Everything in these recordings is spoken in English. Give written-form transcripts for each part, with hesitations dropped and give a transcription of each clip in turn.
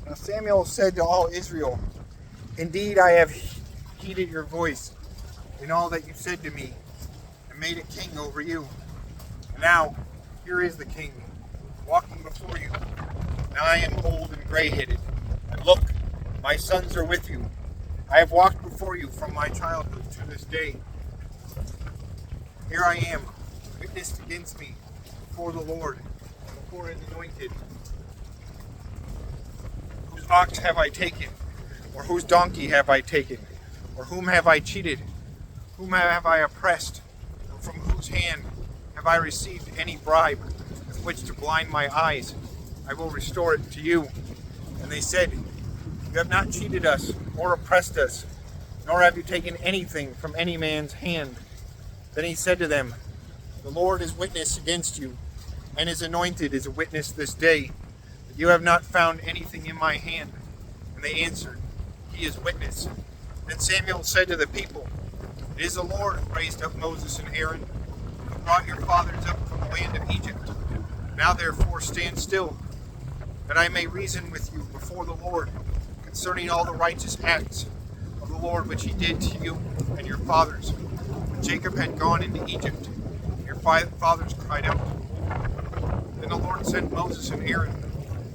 Now Samuel said to all Israel, "Indeed I have heeded your voice in all that you said to me, and made a king over you. And now, here is the king, walking before you. Now I am old and gray-headed, and look, my sons are with you. I have walked before you from my childhood to this day. Here I am, witnessed against me before the Lord, and before his anointed. Whose ox have I taken? Or whose donkey have I taken? Or whom have I cheated? Whom have I oppressed? Or from whose hand have I received any bribe with which to blind my eyes? I will restore it to you." And they said, "You have not cheated us or oppressed us, nor have you taken anything from any man's hand." Then he said to them, "The Lord is witness against you, and his anointed is a witness this day, that you have not found anything in my hand." And they answered, "He is witness." Then Samuel said to the people, "It is the Lord who raised up Moses and Aaron, who brought your fathers up from the land of Egypt. Now therefore stand still, that I may reason with you before the Lord concerning all the righteous acts of the Lord which he did to you and your fathers, when Jacob had gone into Egypt. Your fathers cried out. Then the Lord sent Moses and Aaron,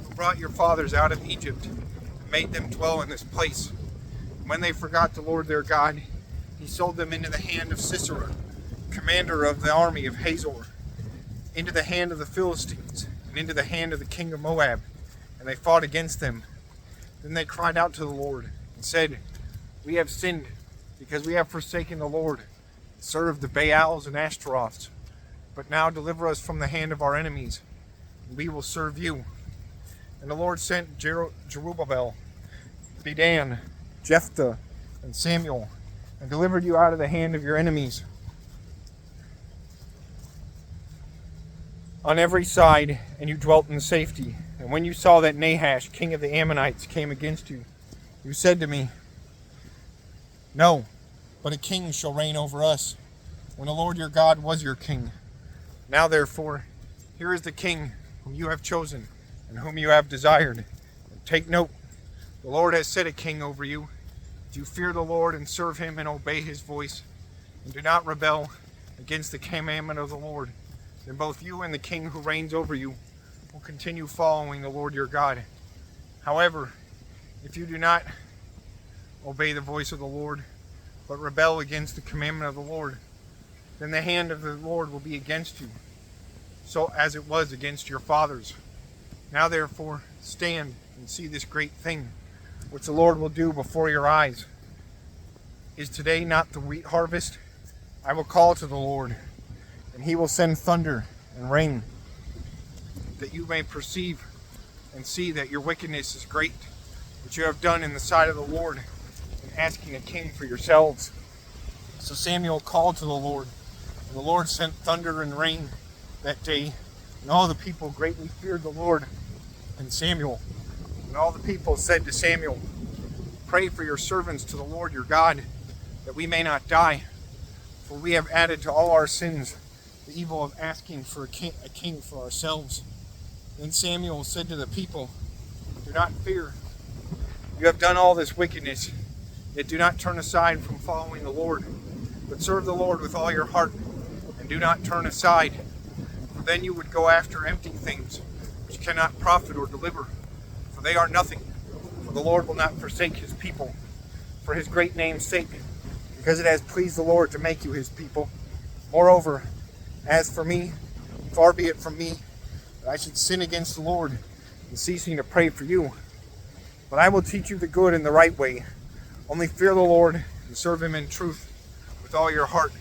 who brought your fathers out of Egypt, and made them dwell in this place. And when they forgot the Lord their God, he sold them into the hand of Sisera, commander of the army of Hazor, into the hand of the Philistines, and into the hand of the king of Moab, and they fought against them. Then they cried out to the Lord, and said, "We have sinned, because we have forsaken the Lord, and served the Baals and Ashtaroths. But now deliver us from the hand of our enemies, and we will serve you." And the Lord sent Jerubbaal, Bedan, Jephthah, and Samuel, and delivered you out of the hand of your enemies on every side, and you dwelt in safety. And when you saw that Nahash, king of the Ammonites, came against you, you said to me, "No, but a king shall reign over us, when the Lord your God was your king. Now therefore, here is the king whom you have chosen, and whom you have desired. And take note, the Lord has set a king over you. Do you fear the Lord and serve him and obey his voice, and do not rebel against the commandment of the Lord, then both you and the king who reigns over you will continue following the Lord your God. However, if you do not obey the voice of the Lord, but rebel against the commandment of the Lord, then the hand of the Lord will be against you, so as it was against your fathers. Now therefore, stand and see this great thing, which the Lord will do before your eyes. Is today not the wheat harvest? I will call to the Lord, and he will send thunder and rain, that you may perceive and see that your wickedness is great, which you have done in the sight of the Lord, in asking a king for yourselves." So Samuel called to the Lord, and the Lord sent thunder and rain that day, and all the people greatly feared the Lord and Samuel. And all the people said to Samuel, "Pray for your servants to the Lord your God, that we may not die, for we have added to all our sins the evil of asking for a king for ourselves." Then Samuel said to the people, "Do not fear. You have done all this wickedness, yet do not turn aside from following the Lord, but serve the Lord with all your heart, and do not turn aside, for then you would go after empty things, which cannot profit or deliver, for they are nothing. For the Lord will not forsake his people, for his great name's sake, because it has pleased the Lord to make you his people. Moreover, as for me, far be it from me that I should sin against the Lord in ceasing to pray for you. But I will teach you the good and the right way. Only fear the Lord and serve him in truth with all your heart.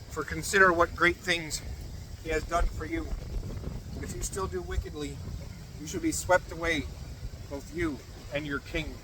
For consider what great things he has done for you. If you still do wickedly, you shall be swept away, both you and your king."